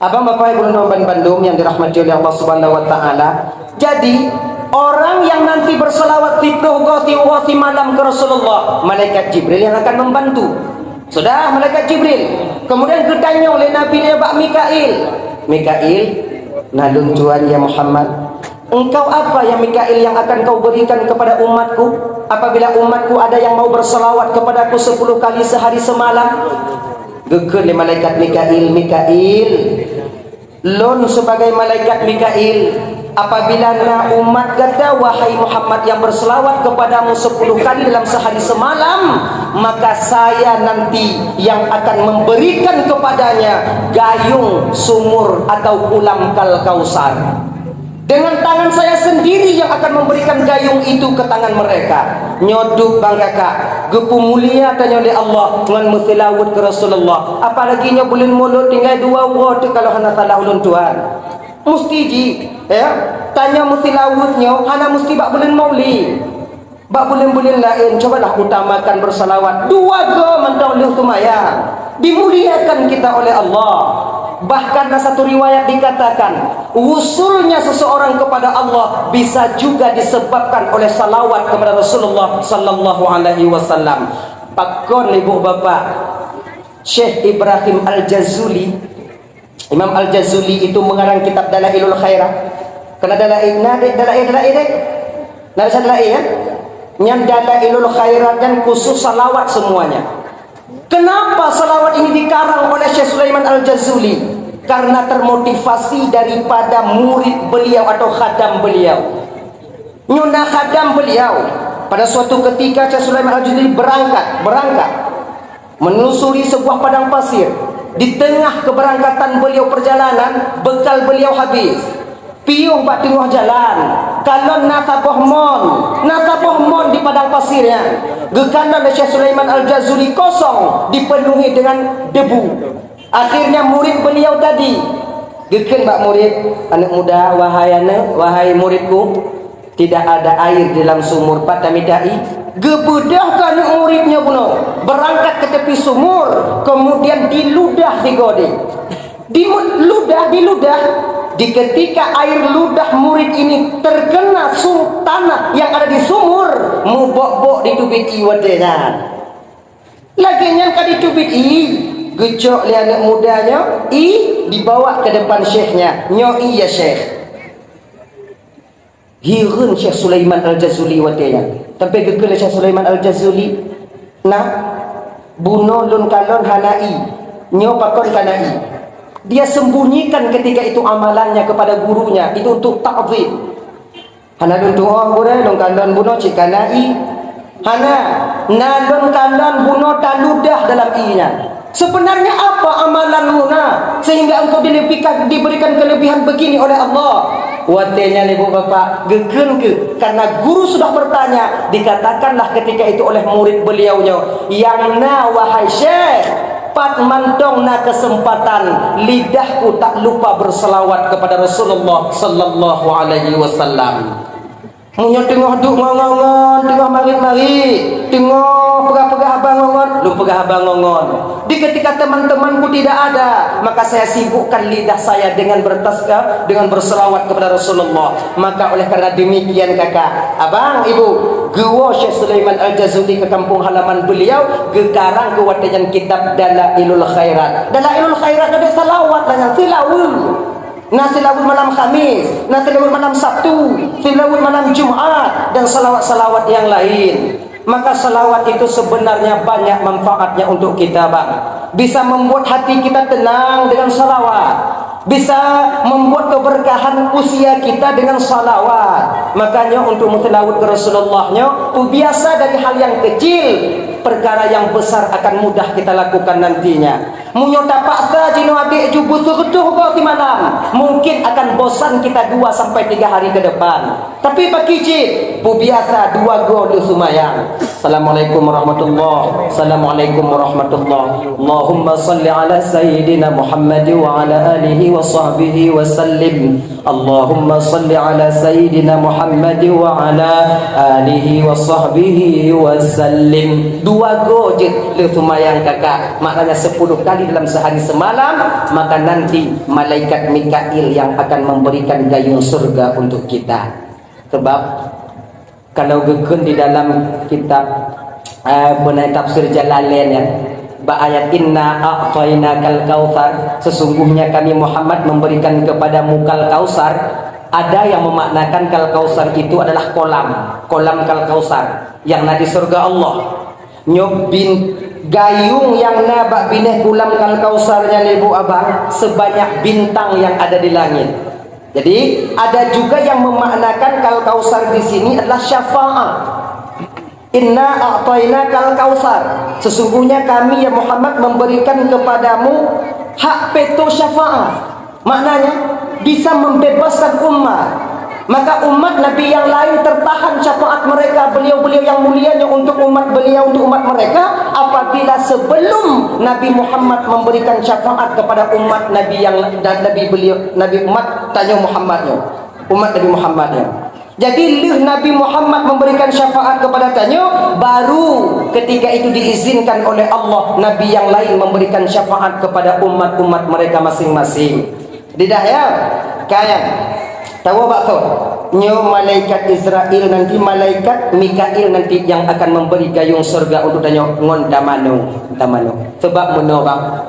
Abang bapak ibu dan Bandung yang dirahmati oleh Allah Subhanahu wa taala. Jadi orang yang nanti berselawat di malam ke Rasulullah, malaikat Jibril yang akan membantu. Sudah malaikat Jibril. Kemudian ditanya oleh Nabi Bak Mikail. Mikail, nalun tuan ya Muhammad, engkau apa ya Mikail yang akan kau berikan kepada umatku apabila umatku ada yang mau berselawat kepadaku 10 kali sehari semalam? Geger le malaikat Mikail. Mikail, lon sebagai malaikat Mikail, apabila na umat kata wahai Muhammad yang berselawat kepadamu 10 kali dalam sehari semalam, maka saya nanti yang akan memberikan kepadanya gayung sumur atau ulam kal kausar. Dengan tangan saya sendiri yang akan memberikan gayung itu ke tangan mereka. Nyoduk bangga kak, gepu mulia tanya oleh Allah dengan mutilawut ke Rasulullah. Apalagi nya bulan mulut tinggal 2 word kalau hana salah ulun Tuhan. Mesti ji, ya. Tanya mutilawutnya, hana mesti bak bulan mauli. Bak bulan-bulan lain, cobalah utamakan bersalawat. 2 go mentau liu tumaya. Dimuliakan kita oleh Allah. Bahkan satu riwayat dikatakan usulnya seseorang kepada Allah bisa juga disebabkan oleh salawat kepada Rasulullah sallallahu alaihi wasallam. Pakon ibu bapak, Syekh Ibrahim Al-Jazuli, Imam Al-Jazuli itu mengarang kitab Dalailul Khairat. Kena dalail ya. Yang Dalailul Khairat dan khusus salawat semuanya. Kenapa salawat ini dikarang oleh Syekh Sulaiman Al-Jazuli? Karena termotivasi daripada murid beliau atau khadam beliau. Nyuna khadam beliau. Pada suatu ketika Syekh Sulaiman Al-Jazuli berangkat menelusuri sebuah padang pasir. Di tengah keberangkatan beliau perjalanan, bekal beliau habis. Piuh bak tengah jalan. Kalau nasabohmon di padang pasirnya. Gekanan Syekh Sulaiman Al-Jazuli kosong, dipenuhi dengan debu. Akhirnya murid beliau tadi geken bak murid, anak muda, wahai muridku, tidak ada air di dalam sumur patamidai. Gebedahkan muridnya buno, berangkat ke tepi sumur, kemudian diludah digode. Diludah. Di ketika air ludah murid ini terkena tanah yang ada di sumur, mubok-bok ditubit iwadena. Lagi yang kali tubit gecok li anak mudanya, dibawa ke depan syekhnya. Nyoi ya syekh. Hirun Syekh Sulaiman Al-Jazuli wadena. Tapi gegel Syekh Sulaiman Al-Jazuli nah buno lun kalon hanai, nyo pakon kanai. Dia sembunyikan ketika itu amalannya kepada gurunya, itu untuk ta'zim. Hana dun tuah bure dong kandon buno cikanai. Hana nadon kandon buno taludah dalam inya. Sebenarnya apa amalanmu sehingga engkau diberikan kelebihan begini oleh Allah? Watenya ibu bapak gegen ke, karena guru sudah bertanya. Dikatakanlah ketika itu oleh murid beliaunya, yang wahai syekh, pat mantong kesempatan lidahku tak lupa berselawat kepada Rasulullah sallallahu alaihi wasallam. Munyo tengah duk ngongon, tengah mari-mari, tengah pegah-pegah abang ngongon, lu pegah abang ngongon. Di ketika teman-temanku tidak ada, maka saya sibukkan lidah saya dengan bertasbih, dengan berselawat kepada Rasulullah. Maka oleh karena demikian kakak, abang, ibu, gua Syekh Sulaiman Al-Jazuli ke kampung halaman beliau, gekarang ke watajan kitab Dalailul Khairat. Dalailul Khairat ada salawat dengan silawul. Silawul malam Khamis, silawul malam Sabtu, silawul malam Jumat, dan salawat-salawat yang lain. Maka salawat itu sebenarnya banyak manfaatnya untuk kita bang. Bisa membuat hati kita tenang dengan salawat, bisa membuat keberkahan usia kita dengan salawat. Makanya untuk mutilawut ke Rasulullahnya, biasa dari hal yang kecil, perkara yang besar akan mudah kita lakukan nantinya. Munyota paksa jino adik jubu surutuh di malam, mungkin akan bosan kita 2 sampai 3 hari ke depan. Tapi bagi biasa 2 gol sumayang. Assalamualaikum warahmatullahi. Assalamualaikum warahmatullahi. Allahumma salli ala sayyidina Muhammad wa ala alihi wa sahbihi wa sallim. Allahumma salli ala sayyidina Muhammad wa ala alihi wa sahbihi wa sallim. Dua go je le tumayang kakak, maknanya 10 kali dalam sehari semalam, maka nanti malaikat Mikail yang akan memberikan gayung surga untuk kita. Sebab kalau gekun di dalam kitab benar tafsir Jalalain ya, ayat inna a'tainakal kautsar, sesungguhnya kami Muhammad memberikan kepadamu kal kausar. Ada yang memaknakan kal kausar itu adalah kolam kal kausar yang nanti surga Allah. Nyobin gayung yang nabak bineh kulam kal kausarnya ibu abang sebanyak bintang yang ada di langit. Jadi ada juga yang memaknakan kal kausar di sini adalah syafaat. Inna a'tainakal kausar, sesungguhnya kami ya Muhammad memberikan kepadamu hak peto syafaat. Maknanya bisa membebaskan umat. Maka umat Nabi yang lain tertahan syafaat mereka, beliau-beliau yang mulianya untuk umat beliau, untuk umat mereka, apabila sebelum Nabi Muhammad memberikan syafaat kepada umat Nabi yang dan Nabi beliau, Nabi umat tanya Muhammadnya, umat Nabi Muhammadnya. Jadi Nabi Muhammad memberikan syafaat kepada tanya, baru ketika itu diizinkan oleh Allah Nabi yang lain memberikan syafaat kepada umat-umat mereka masing-masing. Tidak ya? Kayak tahu bakso nyo malaikat Israel nanti, malaikat Mikail nanti yang akan memberi gayung surga untuk tanya ngon damano. Sebab menolak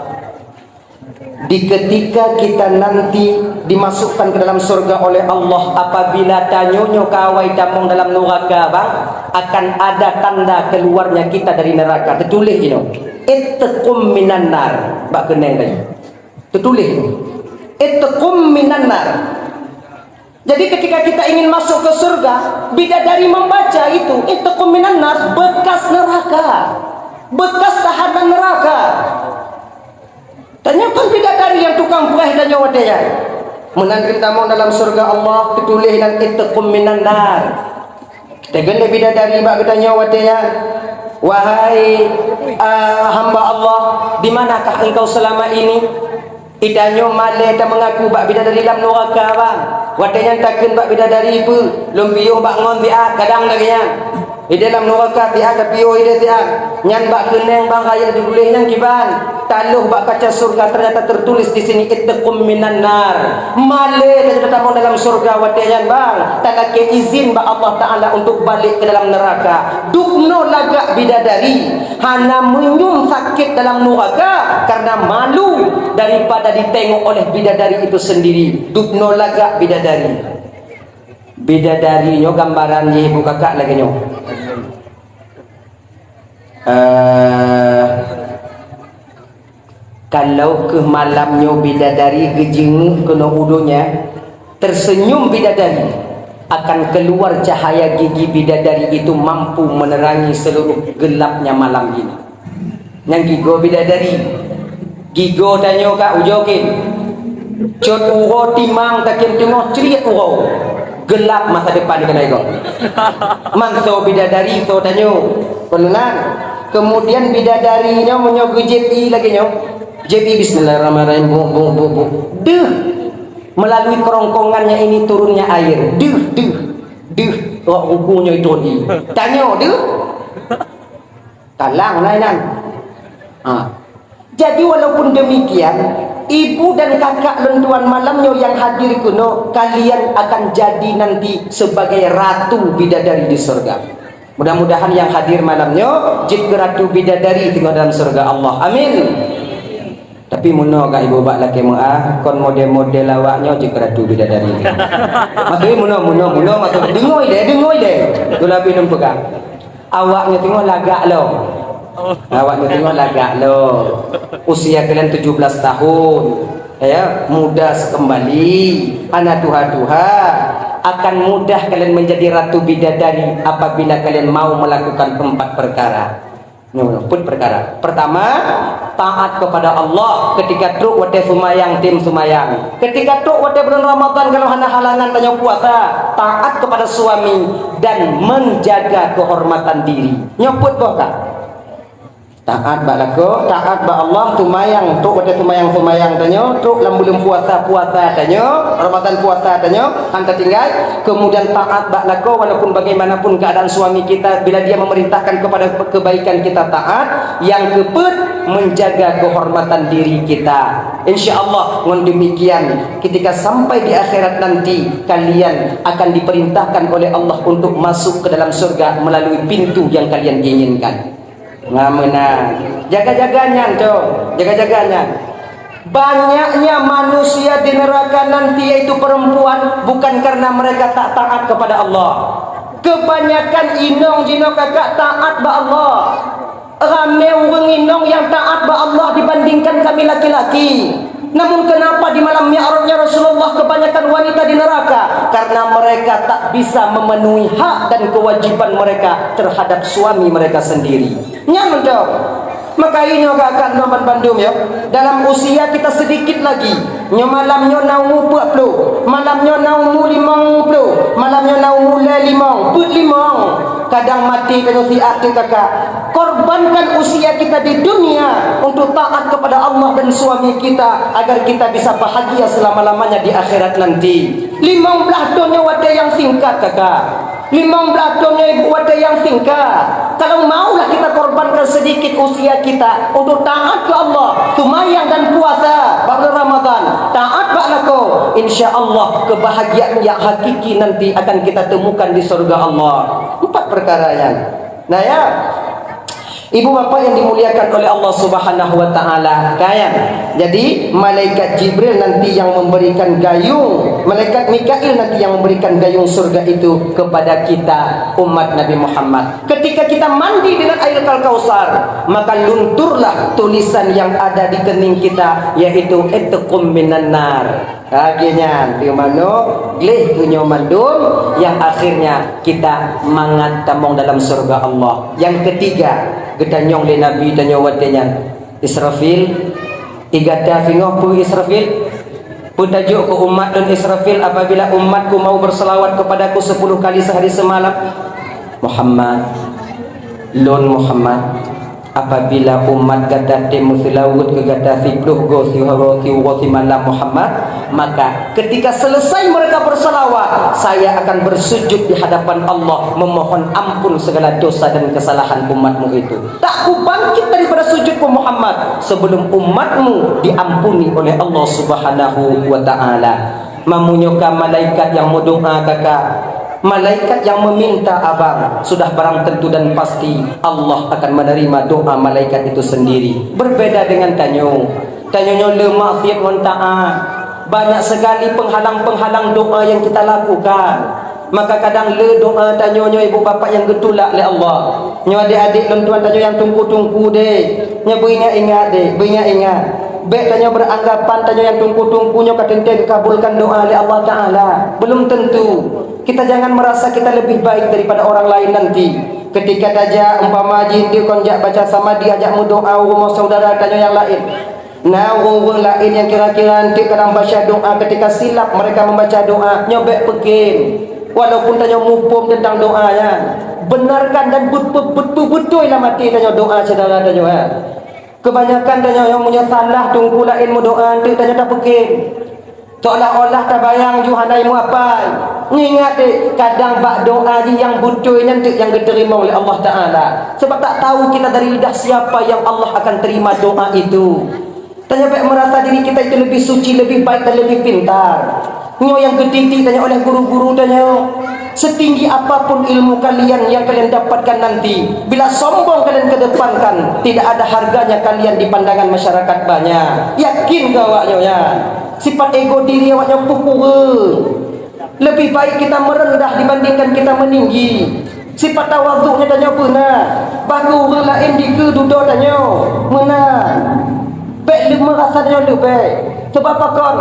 di ketika kita nanti dimasukkan ke dalam surga oleh Allah, apabila tanyonyo kawai damong dalam neraka bang, akan ada tanda keluarnya kita dari neraka. Tertulis ini ittaqum minan nar, bak keneng tadi tertulis ittaqum minan nar. Jadi ketika kita ingin masuk ke surga, bidadari membaca itu ittaqum minan nar, bekas neraka, bekas tahanan neraka. Tanyakan bidadari yang tukang buah dan nyawadaya menanggil tamu dalam surga Allah, ditulis dan ittaqum minan nar. Kita gele bidadari bak kita nyawadaya, wahai hamba Allah, di manakah engkau selama ini? Idanyo male dan mengaku bak bidadari dalam neraka bang. Wadanya takkan bak bidadari pun lumpiyo bak ngon dia kadang lagi yang di dalam neraka dia ada piyo ide dia nyan bak keneng bang kaya ditulis yang kiban taluh bak kaca surga, ternyata tertulis di sini ittaqum minan nar. Male dan tetap dalam surga wadanya bang, tak ke izin bak Allah Taala untuk balik ke dalam neraka. Dukno lagak bidadari hana menyum sakit dalam neraka karena malu daripada ditengok oleh bidadari itu sendiri. Dukno lagak bidadari nyo gambaran ye ibu kakak lagi nyo. Kalau ke malamnya bidadari gejenguk kena udunya, tersenyum bidadari, akan keluar cahaya gigi bidadari itu mampu menerangi seluruh gelapnya malam ini. Yang gigo bidadari, gigo tanyo kak ujokin, cot uho timang takin tengok cerit uho, gelap masa depan kena ego. Mangso bidadari so tanyo, pelunan. Kemudian bidadarinya menyogu JP lagi nyo. JP bismillahirrahmanirrahim bu. Duh, melalui kerongkongannya ini turunnya air. Duh. Oh, hukumnya itu di. Tanya, duh. Talang lainan. Jadi walaupun demikian, ibu dan kakak lentuan malamnya yang hadir kuno, kalian akan jadi nanti sebagai ratu bidadari di surga. Mudah-mudahan yang hadir malamnya jadi ratu bidadari tinggal dalam surga Allah. Amin. Tapi muno kak ibu bak laki kon model-model lawaknya jadi ratu bidadari. Maksudnya muno maksud dengoy deh. Tu lebih nem pegang. Awaknya tengok lagak lo. Awaknya tengok lagak lo. Usia kalian 17 tahun. Ya, muda sekembali, anak Tuhan akan mudah kalian menjadi ratu bidadari apabila kalian mau melakukan 4 perkara. Pun perkara. Pertama, taat kepada Allah ketika truk wate sumayang tim sumayang. Ketika truk wate bulan Ramadan kalau hana halangan tanya puasa, taat kepada suami dan menjaga kehormatan diri. Nyoput boka. Taat ba lako, taat ba Allah sumayang truk wate sumayang tanya, truk lambulum puasa tanya, Ramadan puasa tanya, hanta tinggal. Kemudian taat ba lako walaupun bagaimanapun keadaan suami kita bila dia memerintahkan kepada kebaikan kita taat. Yang keempat, menjaga kehormatan diri kita. InsyaAllah dengan demikian ketika sampai di akhirat nanti kalian akan diperintahkan oleh Allah untuk masuk ke dalam surga melalui pintu yang kalian inginkan. Ngamena jaga-jaganya dong, jaga-jaganya. Banyaknya manusia di neraka nanti yaitu perempuan bukan karena mereka tak taat kepada Allah. Kebanyakan inong jino kakak taat ba Allah. Ramai orang inong yang taat ba Allah dibandingkan kami laki-laki. Namun kenapa di malam Mi'rajnya Rasulullah kebanyakan wanita di neraka? Karena mereka tak bisa memenuhi hak dan kewajiban mereka terhadap suami mereka sendiri. Nyaman dong. Maka ini kakak Noman Bandung ya. Dalam usia kita sedikit lagi. Nyo malamnya naumu 40, malamnya naumu 50, malamnya naumu 5, put 5. Kadang mati kalau si akhir kakak. Korbankan usia kita di dunia untuk taat kepada Allah dan suami kita agar kita bisa bahagia selama-lamanya di akhirat nanti. 15 tahunnya wadah yang singkat kakak. 15 tahunnya ibu wadah yang singkat. Kalau maulah kita korbankan sedikit usia kita untuk taat ke Allah, sumayang dan puasa pada Ramadan, taat ba'lako, insya-Allah kebahagiaan yang hakiki nanti akan kita temukan di surga Allah. 4 perkara yang. Nah ya, ibu bapak yang dimuliakan oleh Allah Subhanahu wa taala, kayak jadi malaikat Jibril nanti yang memberikan gayung, malaikat Mikail nanti yang memberikan gayung surga itu kepada kita umat Nabi Muhammad. Ketika kita mandi dengan air Kausar, maka lunturlah tulisan yang ada di kening kita, yaitu itqum minan nar. Akhirnya dimano gleh tunyo mandum yang akhirnya kita mangat tamong dalam surga Allah. Yang ketiga, gedanyong le Nabi danyo watenya Israfil igada fingoh pu Israfil putajuk ke umat dan Israfil apabila umatku mau berselawat kepadaku 10 kali sehari semalam. Muhammad lon Muhammad, apabila umat gadah temu silawut ke gadah sipluh go si malam Muhammad, maka ketika selesai mereka berselawat, saya akan bersujud di hadapan Allah memohon ampun segala dosa dan kesalahan umatmu itu. Tak ku bangkit daripada sujudku Muhammad sebelum umatmu diampuni oleh Allah Subhanahu wa taala. Mamunyoka malaikat yang mendoa kakak, malaikat yang meminta abang, sudah barang tentu dan pasti Allah akan menerima doa malaikat itu sendiri. Berbeda dengan tanyonyo lemah fiat taat. Banyak sekali penghalang-penghalang doa yang kita lakukan. Maka kadang doa tanyonyo ibu bapak yang getulak oleh Allah. Nyo adik-adik lentuan tanyo yang tungku-tungku deh. Nyo beringat-ingat deh, beringat-ingat. Baik tanya beranggapan tanya yang tungku-tungkunya katanya dikabulkan doa oleh Allah Ta'ala. Belum tentu. Kita jangan merasa kita lebih baik daripada orang lain nanti. Ketika daja umpama dia konjak baca sama dia ajak mu doa rumah saudara tanya yang lain. Nah orang lain yang kira-kira nanti kadang baca doa ketika silap mereka membaca doa nyobek pekin. Walaupun tanya mupum tentang doanya, benarkan dan betul lah mati tanya doa saudara tanya. Kebanyakan tanya yang punya salah tunggu lain mu doa nanti tanya tak pekin. Seolah-olah tak bayang juhanai mu apa. Ingat deh, kadang bak doa yang butuh nanti yang diterima oleh Allah Ta'ala. Sebab tak tahu kita dari lidah siapa yang Allah akan terima doa itu. Tanya baik merasa diri kita itu lebih suci, lebih baik dan lebih pintar. Nyo yang gede tanya oleh guru-guru tanya. Setinggi apapun ilmu kalian yang kalian dapatkan nanti, bila sombong kalian kedepankan, tidak ada harganya kalian di pandangan masyarakat banyak. Yakin kau awaknya ya? Sifat ego diri awaknya pukul. Lebih baik kita merendah dibandingkan kita meninggi. Sifat tawaduknya tanya pernah. Baru orang lain di keduduk tanya. Mana? Baik lu merasa tanya lu baik. Sebab apa kon?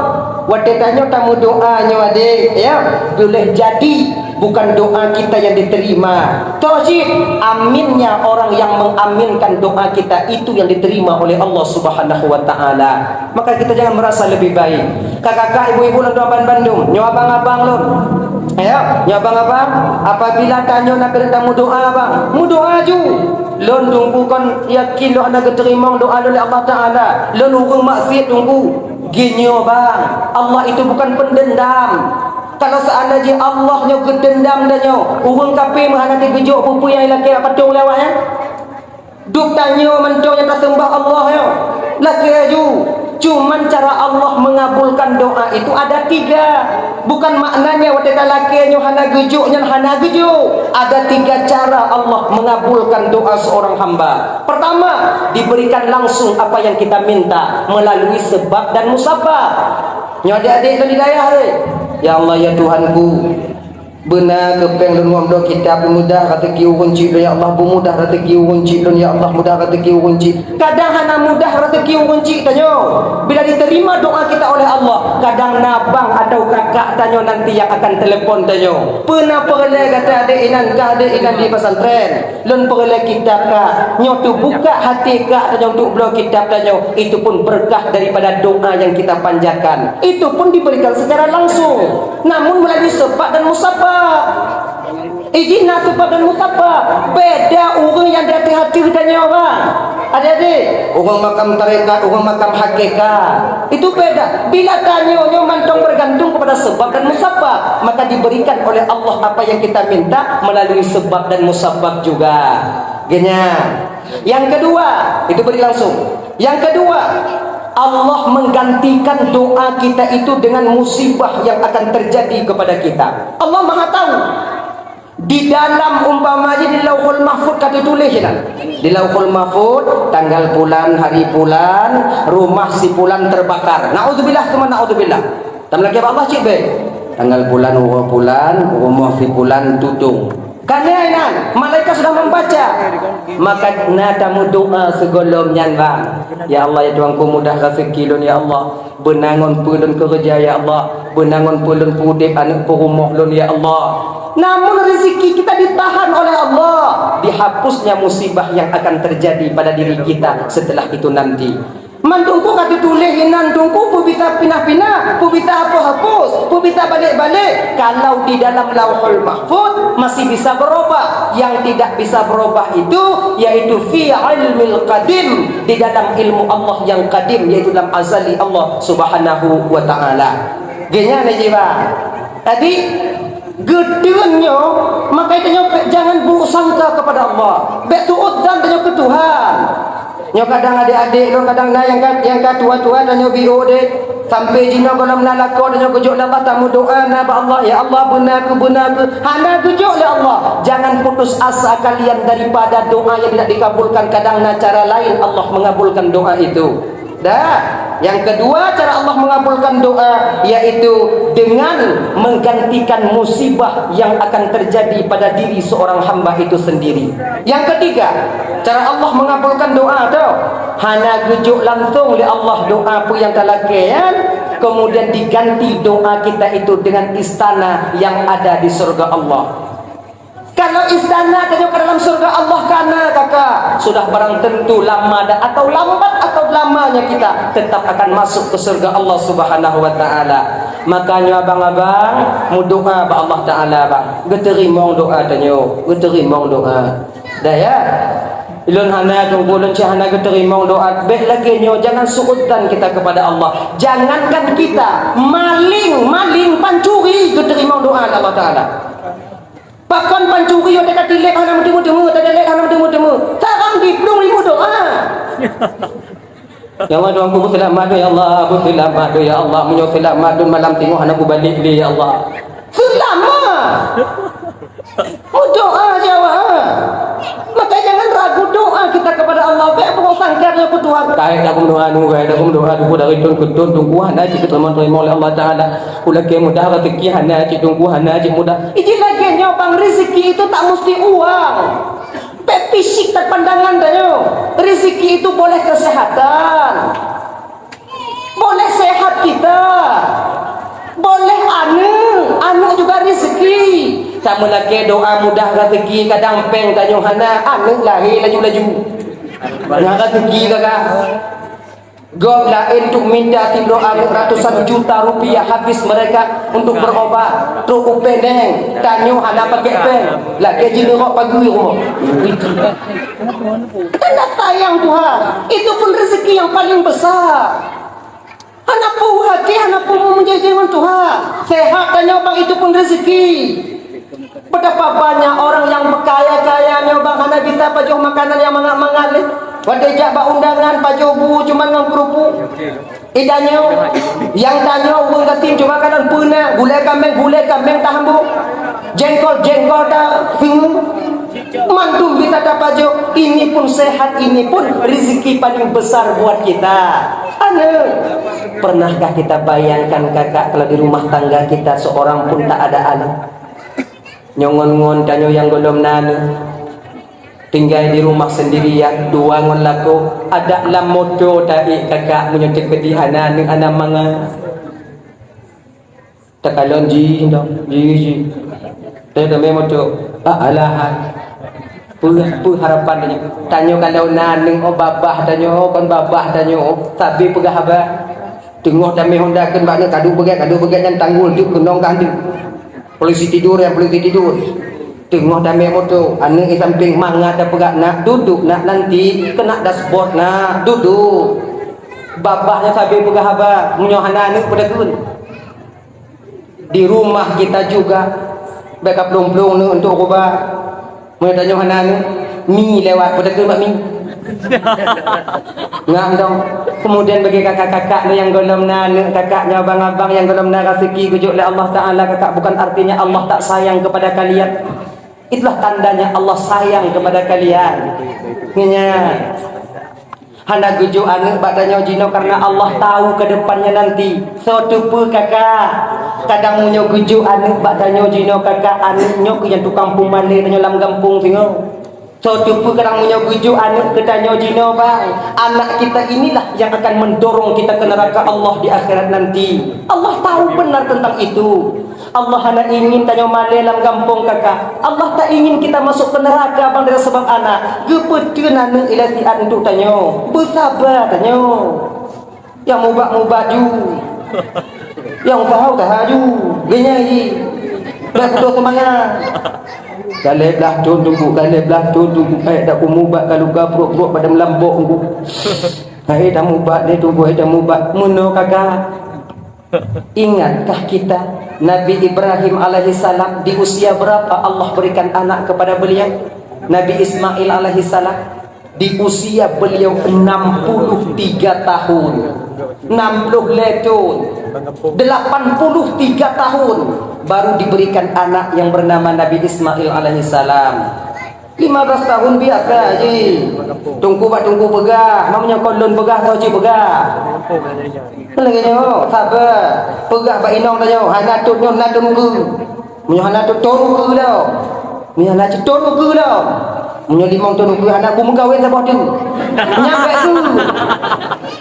Wadah tanya tamu doanya adik. Ya, boleh jadi bukan doa kita yang diterima. Tauhid, aminnya orang yang mengaminkan doa kita itu yang diterima oleh Allah Subhanahu wa taala. Maka kita jangan merasa lebih baik. Kakak-kakak, ibu-ibu lan doa Bandung, nyo abang-abang lon. Ayo, nyo abang-abang, apabila tanya nak bertamu doa bang, mu doa ju. Lon tunggu kon yakin doa nak diterima doa oleh Allah taala. Lon urang maksiat tunggu. Ginyo bang, Allah itu bukan pendendam. Kalau seandainya Allah nyo gedendam dah nyo, urang kafir menghadapi gejuk pupu yang laki apa tung lewat ya. Duk tanyo mencong yang tak sembah Allah ya. Laki aju. Cuman cara Allah mengabulkan doa itu ada 3. Bukan maknanya waktu laki nyo hana gejuk nyo hana gejuk. Ada 3 cara Allah mengabulkan doa seorang hamba. Pertama, diberikan langsung apa yang kita minta melalui sebab dan musabab. Nyo adik-adik di daya hari. Ya Allah ya Tuhanku, benar kepeng dan wamdo kitab mudah rezeki urunci ya Allah, mudah rezeki urunci ya Allah, mudah rezeki urunci. Kadang hana mudah rezeki urunci tanyo. Bila diterima doa kita oleh Allah, kadang nabang atau kakak tanyo nanti yang akan telepon tanyo. Pernah perle kata adik inan di pesantren. Lon perle kitab ka, nyo tu buka hati ka tanyo untuk belo kitab tanyo. Itu pun berkah daripada doa yang kita panjatkan. Itu pun diberikan secara langsung. Namun melalui sebab dan musabab. Izin sebab dan musabab. Beda orang yang hati-hati tanya orang. Adik-adik, orang makam tarekat, orang makam hakikat. Itu beda. Bila tanya mantong bergantung kepada sebab dan musabab, maka diberikan oleh Allah apa yang kita minta melalui sebab dan musabab juga. Genya. Yang kedua, itu beri langsung. Yang kedua, Allah menggantikan doa kita itu dengan musibah yang akan terjadi kepada kita. Allah Maha tahu. Di dalam umpamanya di Lauhul Mahfuz kata tulis kan. Di Lauhul Mahfuz tanggal bulan, hari bulan, rumah si bulan terbakar. Naudzubillah, cuma naudzubillah. Tam lagi Allah cik be. Tanggal bulan, rumah si bulan tutung. Karena malaikat sudah membaca, maka nadamu doa segolom nyanbang. Ya Allah ya Tuhanku, mudah rezeki lun ya Allah, benangon pulun kerja ya Allah, benangon pulun pudip anak perumah lun ya Allah. Namun rezeki kita ditahan oleh Allah, dihapusnya musibah yang akan terjadi pada diri kita setelah itu nanti. Mantungku kata tulis inantungku pu bisa pinah-pinah, pu bisa hapus-hapus, pu bisa balik-balik. Kalau di dalam Lauhul Mahfuz masih bisa berubah. Yang tidak bisa berubah itu yaitu fi ilmil qadim, di dalam ilmu Allah yang qadim, yaitu dalam azali Allah Subhanahu wa taala. Genya ni jiwa. Tadi gedenya maka itu jangan buruk sangka kepada Allah. Betul dan tanya ke Tuhan. Nyo kadang adik-adik lo kadang yang tua-tua dan nyo bio dek sampai jina kolam nalako dan nyo kujuk Allah tamu doa na ba Allah ya Allah benar ke hana kujuk le Allah. Jangan putus asa kalian daripada doa yang tidak dikabulkan. Kadang na cara lain Allah mengabulkan doa itu. Dah. Yang kedua cara Allah mengabulkan doa yaitu dengan menggantikan musibah yang akan terjadi pada diri seorang hamba itu sendiri. Yang ketiga, cara Allah mengabulkan doa tu hana gejuk langsung oleh Allah doa pun yang kalakian, kemudian diganti doa kita itu dengan istana yang ada di surga Allah. Kalau istana ke dalam surga Allah kana kakak, sudah barang tentu lama atau lambat atau lamanya kita tetap akan masuk ke surga Allah Subhanahu wa taala. Makanya abang-abang mu doa ba Allah taala bang. Geterima doa tanyo, geterima doa. Dah ya. Ilun hana tu bolon cahana geterima doa. Beh lagi nyo jangan suudan kita kepada Allah. Jangankan kita maling pancuri geterima doa Allah taala. Bahkan pancuri yang dekat tilek hana mudemu, tak delek hana mudemu. Tarang di belum limu doa. Ya Allah doaku selamat ya Allah, aku selamat ya Allah, menyo selamat malam tengok hana aku balik li ya Allah. Selamat. Doa jawab. Maka jangan ragu doa kita kepada Allah. Baik pun sangkarnya ke Tuhan. Kaya aku doa nu, kaya aku doa aku dari tun tunggu hana cik terima oleh Allah taala. Ulah ke mudah rezeki hana cik tunggu hana cik mudah. Iji lagi nya bang rezeki itu tak mesti uang. Fisik tak pandangan dah. Rezeki itu boleh kesehatan. Boleh sehat kita. Boleh anu juga rezeki. sama lagi doa mudah rezeki kadang peng tanyo hana anu lahir laju-laju nah rezeki kakak Gob lain untuk minta doa ratusan juta rupiah habis mereka untuk berobat tu upeneng tanyo hana pakai pen lagi jini kok pagi rumah karena sayang Tuhan itu pun rezeki yang paling besar hana pun hati hana pun menjajakan Tuhan sehat tanyo bang itu pun rezeki. Betapa banyak orang yang berkaya-kaya bang hana bisa pajuh makanan yang mangat-mangat wadejak bak undangan pajuh bu cuma dengan kerupuk idanya yang tanya uang katin coba kanan puna gulai kambing tahambu jengkol dah bingung mantum bisa dapat pajuh ini pun sehat ini pun rezeki paling besar buat kita. Pernahkah kita bayangkan kakak kalau di rumah tangga kita seorang pun tak ada anak nyongon-ngon tanyo yang belum nanu tinggal di rumah sendirian dua ngon laku ada lam moto taik kakak menyotek bedihana ning ana manga takalon ji dong ji tada moto alahan pu harapan tanyo kalau naning babah tanyo kon babah tanyo tapi pegah haba tengok dame honda kan bakna kadu begat yang tanggul tu kendong kan polisi tidur tengok dame moto ane di samping manga ada pegak nak duduk nak nanti kena dashboard nak duduk babahnya sabi pegah haba munyohana ane pada kun di rumah kita juga backup plong-plong ni untuk ubah mau tanya hana ane mi lewat pada kun mi ngam dong. Kemudian bagi kakak-kakak yang golom nana, kakaknya abang-abang yang golom nana rezeki kujuk oleh Allah Ta'ala, kakak bukan artinya Allah tak sayang kepada kalian. Itulah tandanya Allah sayang kepada kalian. Hana gujuk anak badannya jino karena Allah tahu ke depannya nanti. So tupu kakak kadang munyo gujuk anak badannya jino kakak anaknya yang tukang pumale tanyo lam gampung tengok. So tupu kadang punya bujuk anak kedanyo jino bang. Anak kita inilah yang akan mendorong kita ke neraka Allah di akhirat nanti. Allah tahu benar tentang itu. Allah hanya ingin tanyo male dalam kampung kakak. Allah tak ingin kita masuk ke neraka bang dari sebab anak. Gepetu nana ilasian untuk tanyo. Bersabar tanyo. Yang mubak-mubak ju. Yang tahu tahaju. Genyai. Betul semangat. Kaleblah tunduk tak kumubak kalau gabruk pada melambok ku. Hai dah mubak ni tunggu dah mubak muno kakak. Ingatkah kita Nabi Ibrahim alaihi salam di usia berapa Allah berikan anak kepada beliau? Nabi Ismail alaihi salam di usia beliau 63 tahun. 60 letun 83 tahun baru diberikan anak yang bernama Nabi Ismail alaihi salam. 15 tahun biasa je. Tunggu pegah, mamanya kolon pegah tau je pegah. Lagi nyo, sabar. Pegah bak inong tanya, hana tut nyo na tunggu. Munyo hana tut tunggu dah. Munyo hana tunggu dah. Munyo limong tunggu hana ku mengkawin sabah tu. Nyampe tu.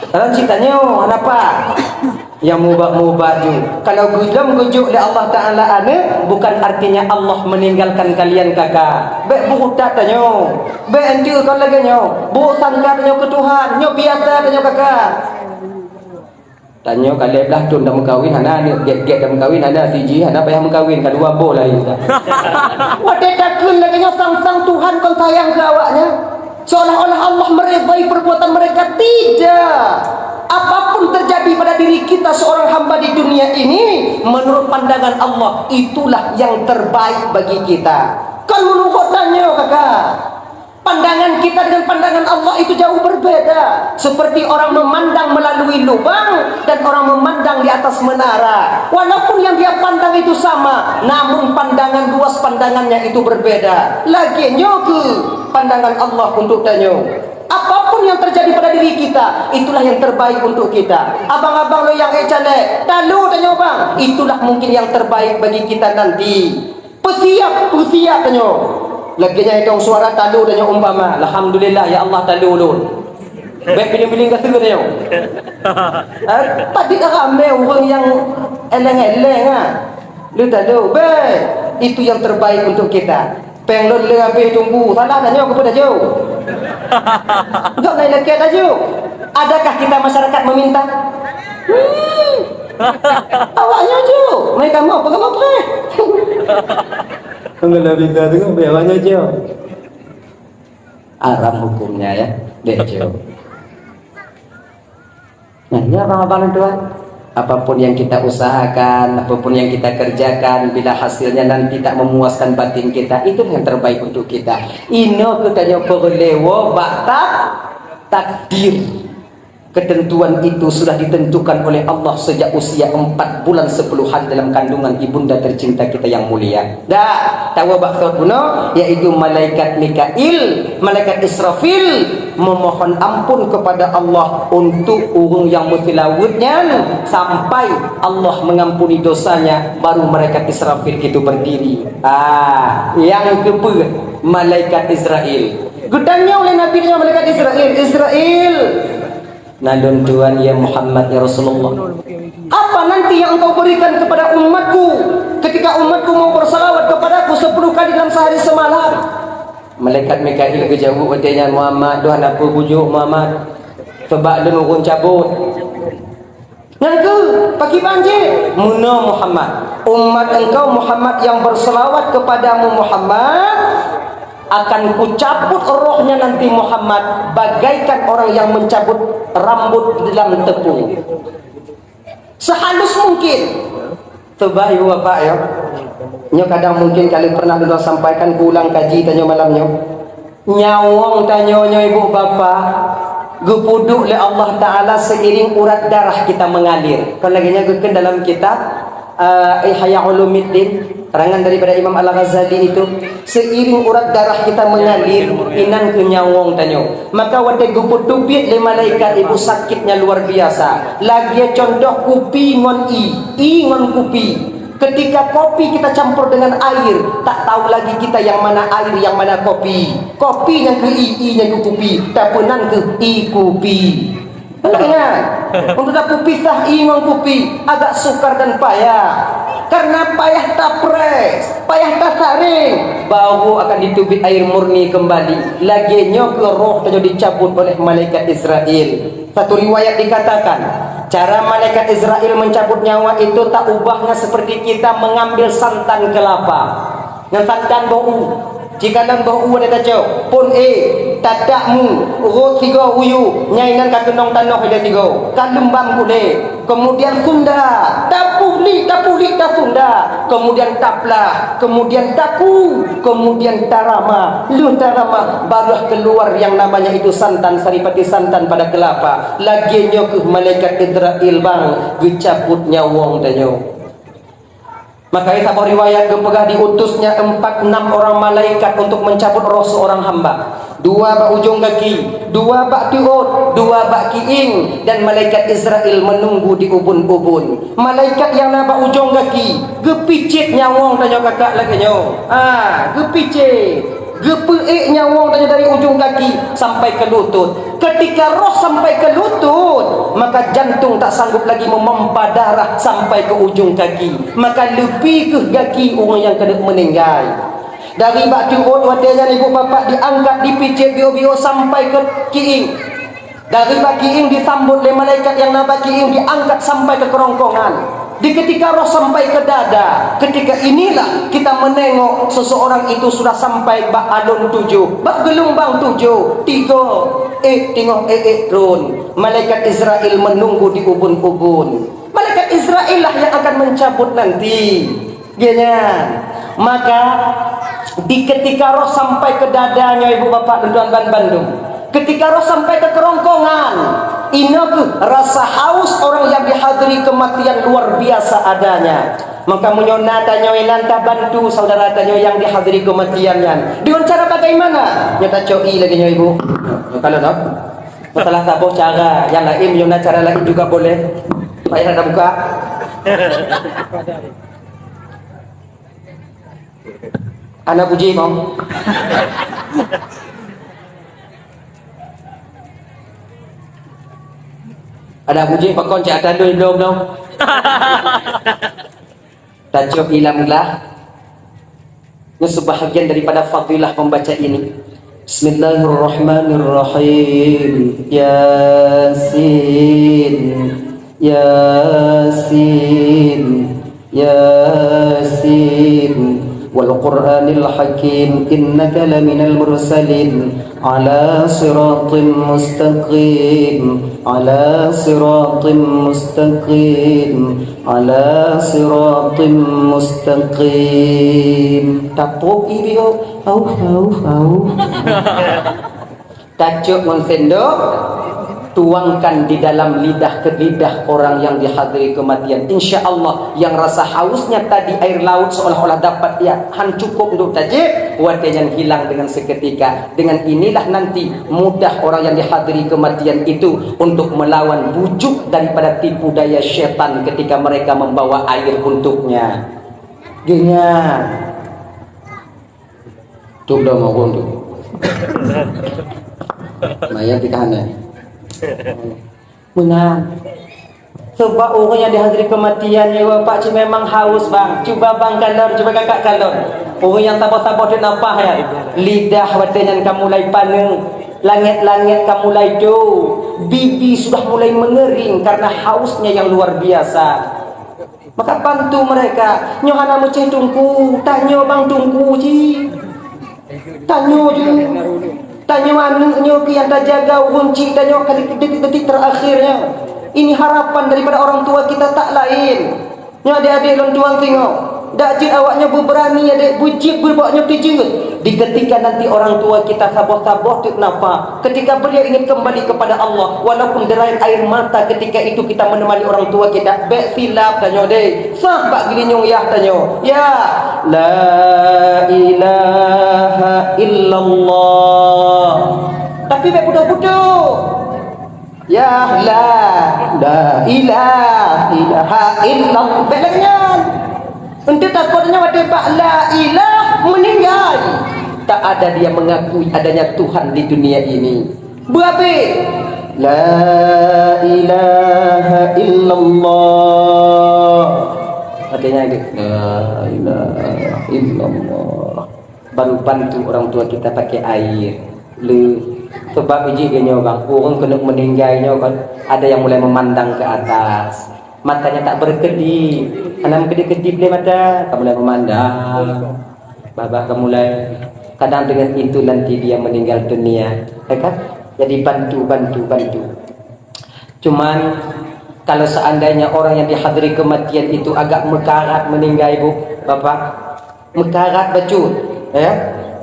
Kalau ceritanya apa? Yang mubak-mubak ju. Kalau gujam gujuk oleh Allah Ta'ala ane, bukan artinya Allah meninggalkan kalian kakak. Baik buhutat tanya. Baik anjur kau lagi nyo. Bu sangka tanya ke Tuhan. Nyo biasa tanya kakak. Tanya kalau belah tu dah mengkawin, hana ni get dah mengkawin, hana siji, hana payah mengkawin, kedua boh lain. Wadah takun lagi nyo sang Tuhan kau sayang ke awaknya. Seolah-olah Allah meredai perbuatan mereka. Tidak. Apapun terjadi pada diri kita seorang hamba di dunia ini, menurut pandangan Allah itulah yang terbaik bagi kita. Kan menurut tanya kakak, pandangan kita dengan pandangan Allah itu jauh berbeda. Seperti orang memandang melalui lubang dan orang memandang di atas menara. Walaupun yang dia pandang itu sama, namun pandangan luas pandangannya itu berbeda. Lagi nyoke pandangan Allah untuk tanya. Apapun yang terjadi pada diri kita, itulah yang terbaik untuk kita. Abang-abang lo yang ecale, talu tanya bang, itulah mungkin yang terbaik bagi kita nanti. Pesiap tanya. Laginya itu suara talu tanya umpama. Alhamdulillah ya Allah talu lun. Baik pilih-pilih kata tanya. Tadi dah ramai orang yang eleng-eleng ah. Lu talu, baik. itu yang terbaik untuk kita. Pengen lu habis tunggu, salah tanya kepada jauh. Enggak naik lagi aja. Adakah kita masyarakat meminta? Awaknya aja. Mereka mau apa? Enggak lebih tu biarnya aja. Aram hukumnya ya, dejo. Nah, ini abang-abang Tuhan. Apapun yang kita usahakan, apapun yang kita kerjakan, bila hasilnya nanti tak memuaskan batin kita, itu yang terbaik untuk kita. Ino katanya perlewo batak takdir. Ketentuan itu sudah ditentukan oleh Allah sejak usia 4 bulan 10 hari dalam kandungan ibunda tercinta kita yang mulia. Dah, tahu bakal kuno, yaitu malaikat Mikail, malaikat Israfil memohon ampun kepada Allah untuk urung yang mutilawutnya sampai Allah mengampuni dosanya, baru malaikat Israfil itu berdiri. Yang kedua, malaikat Israel. Gudangnya oleh Nabi malaikat Israel. Nadon Tuhan ya Muhammad ya Rasulullah, apa nanti yang engkau berikan kepada umatku ketika umatku mau bersalawat kepadaku 10 kali dalam sehari semalam? Malaikat Mikail kejauh katanya, Muhammad, Tuhan apa bujuk Muhammad? Coba lu nurun cabut. Nanti pagi banjir. Muna Muhammad, umat engkau Muhammad yang bersalawat kepadamu Muhammad, akan kucabut rohnya nanti Muhammad bagaikan orang yang mencabut rambut di dalam tepung, sehalus mungkin. Coba ya Bapak ya, nyo kadang mungkin kali pernah dulu sampaikan ulang kaji tanya malamnya, nyawang tanya nyo ibu bapak gepuduk oleh Allah Ta'ala seiring urat darah kita mengalir. Kan lagi nyagukan dalam kitab Ihya Ulumuddin, karangan daripada Imam Al-Ghazali itu, seiring urat darah kita mengalir inan ke nyawong tanyo, maka wate guputubit le malaikat ibu sakitnya luar biasa. Lagi contoh kopi ngon i ngon kopi. Ketika kopi kita campur dengan air, tak tahu lagi kita yang mana air yang mana kopi. Kopi yang ke i yang ke kopi, tapunan ke i kopi. Ingat, untuk aku pisah ingon kopi agak sukar dan payah. Karena payah tak pres, payah tak saring, baru akan ditubit air murni kembali. Laginya ke roh tadi dicabut oleh malaikat Israel. Satu riwayat dikatakan, cara malaikat Israel mencabut nyawa itu tak ubahnya seperti kita mengambil santan kelapa. Yang santan bau. Jika dan bau ada kacau pun tatakmu urut 3 uyu nyainan kakenong tanah ada 3 kalembang boleh, kemudian sunda tapuli tak sunda, kemudian taplah, kemudian taku, kemudian tarama barulah keluar yang namanya itu santan, saripati santan pada kelapa. Laginya ke malaikat Israel bang gecabut nyawong tanyo. Maka itu riwayat kepegah diutusnya 4-6 orang malaikat untuk mencabut roh seorang hamba. 2 bak ujung kaki, 2 bak tiut, 2 bak kiing, dan malaikat Israel menunggu di ubun-ubun. Malaikat yang nabak ujung kaki gepicit nyawong tanya kakak lagi nyo. Gepicit gepeik nyawong tanya dari ujung kaki sampai ke lutut. Ketika roh sampai ke lutut, maka jantung tak sanggup lagi memompa darah sampai ke ujung kaki, maka lebih ke kaki orang yang kena meninggal. Dari bak tiut watanya ibu bapak diangkat dipicit bio-bio sampai ke kiing. Dari bak kiing disambut oleh malaikat yang nabak kiing diangkat sampai ke kerongkongan. Di ketika roh sampai ke dada, ketika inilah kita menengok seseorang itu sudah sampai bak alun 7, bak gelombang 7, 3, tengok turun. Malaikat Israel menunggu di ubun-ubun. Malaikat Israel lah yang akan mencabut nanti. Maka di ketika roh sampai ke dadanya ibu bapak dan tuan Bandung, ketika roh sampai ke kerongkongan, ini rasa haus orang yang dihadiri kematian luar biasa adanya. Maka menyona tanyo ilanta bantu saudara tanyo yang dihadiri kematiannya. Dengan cara bagaimana? Nyata coi lagi nyo ibu. Kalau no, masalah tabuh cara yang lain, menyona cara lain juga boleh. Payah ada buka. Anak puji mau. Ada puji pakon cak ada dong. Tajuk ilamlah sebahagian daripada fadilah membaca ini. Bismillahirrahmanirrahim. Yasin, Yasin, Yasin, wal Qur'anil Hakim, innaka laminal mursalin ala siratim mustaqim, ala siratim mustaqim, ala siratim mustaqim. Tapuk video au. Tajuk sendok, tuangkan di dalam lidah ke lidah orang yang dihadiri kematian. Insya Allah yang rasa hausnya tadi air laut seolah-olah dapat dia cukup untuk tajib, watian hilang dengan seketika. Dengan inilah nanti mudah orang yang dihadiri kematian itu untuk melawan bujuk daripada tipu daya syaitan ketika mereka membawa air untuknya. Genya tuh dah mau tu Maya di kanan benar. Sebab orang yang dihadiri kematian ya Pak cuma memang haus bang. Cuba bang kalon, cuba kakak kalon. Orang yang tabah-tabah tu nampak ya. Lidah watanya kamu mulai paneng, langit-langit kamu mulai do, bibi sudah mulai mengering karena hausnya yang luar biasa. Maka bantu mereka. Nyohana meceh tungku, tanyo bang tungku ji. Tanyo je. Tanya mana ki yang dah jaga kunci, tanya kali detik-detik terakhirnya. Ini harapan daripada orang tua kita tak lain. Nya adik-adik lon tuan tengok. Dak jid awaknya berberani adik bujik berbawanya tijut. Di ketika nanti orang tua kita sabar-sabar tu kenapa? Ketika beliau ingin kembali kepada Allah, walaupun deraih air mata ketika itu kita menemani orang tua kita. Bek silap tanya deh. Sah bak gilinyong ya tanya. Ya la ilaha illallah. Tapi bek budak-budak. Ya la ilaha illallah. Bek lengan. Untuk takutnya waktu Pak la ilah meninggal. Tak ada dia mengakui adanya Tuhan di dunia ini. Berapa? La ilaha illallah. Artinya la ilaha illallah. Baru bantu orang tua kita pakai air. Sebab biji gini bang, orang kena meninggalnya kan. Ada yang mulai memandang ke atas. Matanya tak berkedip. Anak kedip-kedip dia mata, kamu mulai memandang. Babak kamu mulai. Kadang dengan itu nanti dia meninggal dunia, kan? Jadi bantu. Cuman kalau seandainya orang yang dihadiri kematian itu agak mekarat meninggal ibu, bapak, mekarat bacut, ya?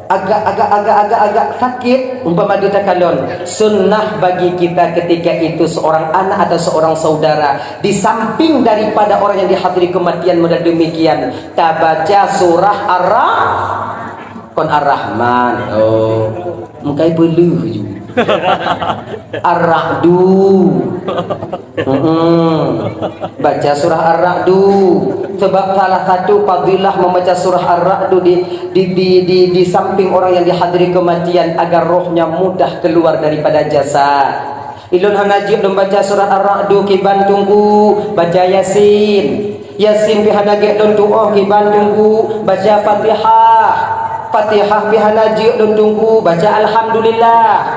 Agak sakit umpama kita kalon. Sunnah bagi kita ketika itu seorang anak atau seorang saudara di samping daripada orang yang dihadiri kematian model demikian, tak baca surah Ar-Rahman. Oh, mukai belu je. Ar-Ra'du. Baca surah Ar-Ra'du. Sebab salah satu fadilah membaca surah Ar-Ra'du di samping orang yang dihadiri kematian agar rohnya mudah keluar daripada jasad. Ilun hanajib membaca surah Ar-Ra'du kiban tunggu baca Yasin. Yasin bihanagik don tu'oh kiban tunggu baca Fatihah bihanajib don tunggu baca Alhamdulillah.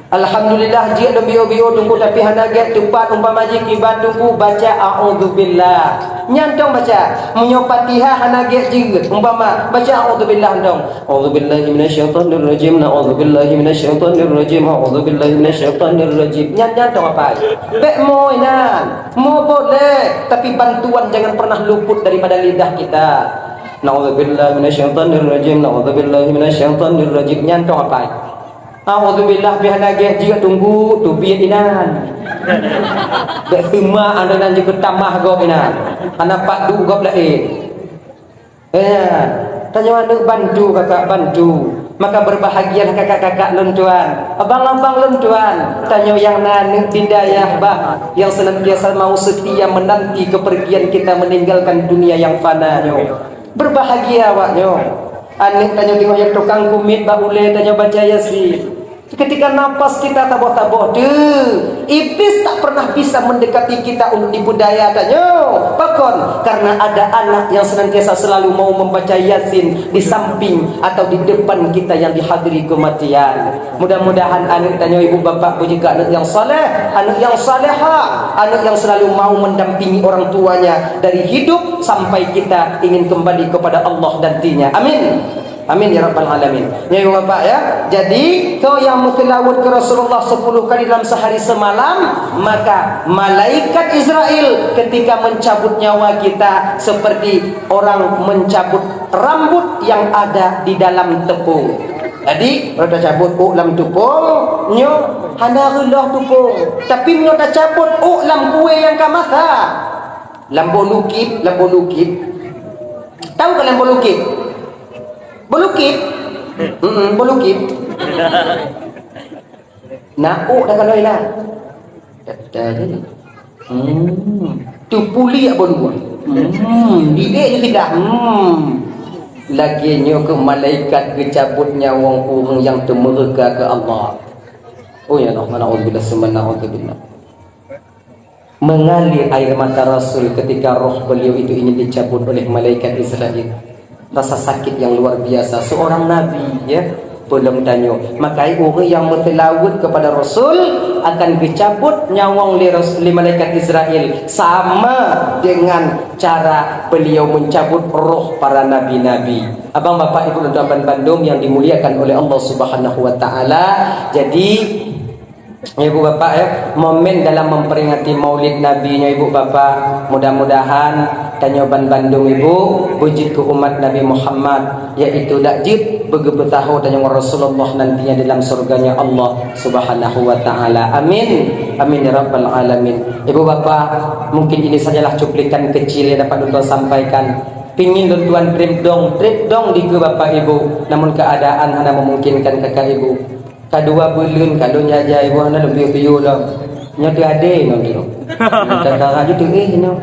Alhamdulillah jik dan bio-bio tunggu tapi hanagak tempat umpama jik kibat tunggu baca a'udzubillah. Nyantong baca munyo Fatihah hanagak jik umpama baca a'udzubillah ndong. A'udzubillahi minasyaitonir rajim. A'udzubillahi minasyaitonir rajim. A'udzubillahi minasyaitonir rajim. Nyantong apa? Bek moinan. Mo boleh tapi bantuan jangan pernah luput daripada lidah kita. Na'udzubillahi minasyaitonir rajim. Na'udzubillahi minasyaitonir rajim. Nyantong apa? A'udzubillah bihanagih jika tunggu tu biadinan. Dek semua anda nanti bertambah go binan. Anak pak du go lain. Tanya mana bantu kakak bantu. Maka berbahagialah kakak-kakak lentuan, abang-abang lentuan. Tanya yang nanik bindayah bah, yang senantiasa mau setia menanti kepergian kita meninggalkan dunia yang fana nyo. Berbahagia awaknyo. Anik tanya tengok yang tukang kumit bah boleh tanya baca Yasin. Ketika nafas kita taboh-taboh iblis tak pernah bisa mendekati kita untuk dibudayakannya. Bahkan karena ada anak yang senantiasa selalu mau membaca Yasin di samping atau di depan kita yang dihadiri kematian. Mudah-mudahan anak tanya ibu bapak juga anak yang saleh, anak yang salehah, anak yang selalu mau mendampingi orang tuanya dari hidup sampai kita ingin kembali kepada Allah nantinya. Amin. Amin ya rabbal alamin. Ya ibu bapak ya. Jadi kalau yang mutilawat ke Rasulullah 10 kali dalam sehari semalam, maka malaikat Israel ketika mencabut nyawa kita seperti orang mencabut rambut yang ada di dalam tepung. Jadi kalau dah cabut dalam tepung, nyo handarillah tepung. Tapi nyo dah cabut dalam kue yang kamasa. Lambo lukip. Tahu kan lambo lukip? Belukip. Belukip. Nauk dah kalau ilah. Dah. Tu puli apa dua? Dia je tidak. Laginya ke malaikat kecabut nyawa orang yang temerga ke Allah. Oh ya Allah, na'udzubillah summa na'udzubillah. Mengalir air mata Rasul ketika roh beliau itu ingin dicabut oleh malaikat Israel. Rasa sakit yang luar biasa. Seorang Nabi ya belum tanya. Maka orang yang bertelawud kepada Rasul akan dicabut nyawang oleh malaikat Israel sama dengan cara beliau mencabut roh para nabi-nabi. Abang bapak ibu dan tuan Bandung yang dimuliakan oleh Allah Subhanahu wa taala. Jadi ibu bapak ya, momen dalam memperingati maulid nabinya ibu bapak, mudah-mudahan tanyoban Bandung ibu wujud ke umat Nabi Muhammad, yaitu dakjib begebetahu dan yang Rasulullah nantinya dalam surganya Allah Subhanahu wa taala. Amin. Amin ya rabbal alamin. Ibu bapak, mungkin ini sajalah cuplikan kecil yang dapat tuan sampaikan. Pingin tuan trip dong di ke bapak ibu, namun keadaan hanya memungkinkan kakak ibu. Kedua bulan kalau nyaja ibu ana lebih piu lah. Nya tu ade no tu. Kakak aja tu no.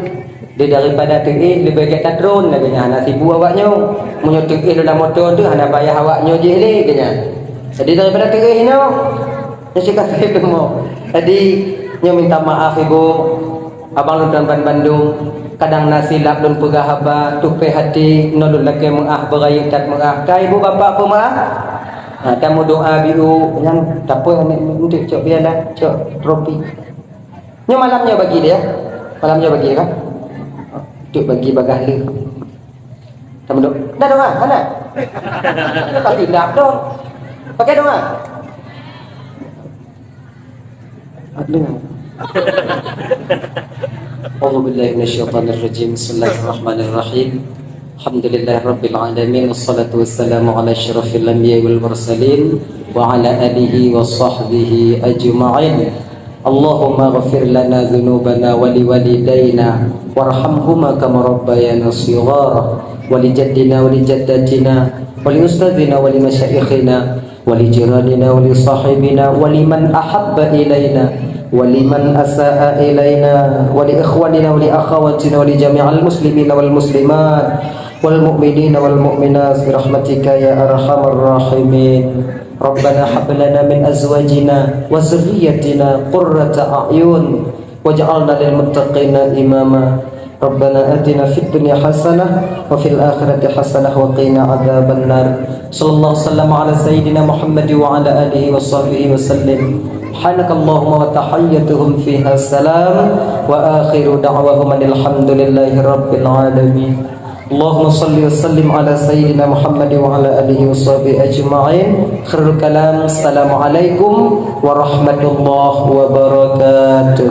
Dia daripada tu lebih baik tak drone laganya ana sibu awaknya. Munyo tu dalam motor tu ana bayar awaknya je le kanya. Jadi daripada tu no. Nya sikap tu mo. Jadi nya minta maaf ibu. Abang dan Bandung kadang nasilap dan pegah haba tupe hati nolul lagi mengah berayat tak mengah. Kai ibu bapak pemaaf. Kamu doa biru yang tak apa untuk cok biarlah cok tropi. Ni malamnya bagi dia. Malamnya bagi dia kan? Untuk bagi bagahli. Kamu doa. Dah doa, mana? Tak tidak dong. Pakai doa. Ada. A'udzubillahi minasyaitonir rajim. Bismillahirrahmanirrahim. Alhamdulillah Rabbil Alamin. Wassalatu wassalamu ala asyrafil anbiya wal mursalin wa ala alihi wa sahbihi ajma'in. Allahumma ghafir lana dhunubana wa liwalidayna warhamhuma kama rabbayana shighara wa li jaddina wa li jaddatina wa li ustadzina wa li masyayikhina wa li jiranina wa li sahibina wa liman ahabba ilayna wa liman asaa ilayna wa li ikhwanina wa li akhawatina wa li jami'al muslimina wal muslimat wal mu'minina wal mu'minat birahmatika ya arhamar rahimin. Rabbana hab lana min azwajina wa dhurriyyatina qurrata a'yun waj'alna lil muttaqina imama. Rabbana atina fid dunya hasanah wa fil akhirati hasanah wa qina adzaban nar. Sallallahu wasallam ala sayyidina Muhammad wa ala alihi wa sahbihi wa sallim. Subhanakallahumma wa tahiyyatuhum fiha salam wa akhiru da'wahum alhamdulillahi rabbil alamin. Allahumma salli wa sallim ala sayyidina Muhammad wa ala alihi wa sahbihi ajma'in. Khairul kalam. Assalamualaikum warahmatullahi wabarakatuh.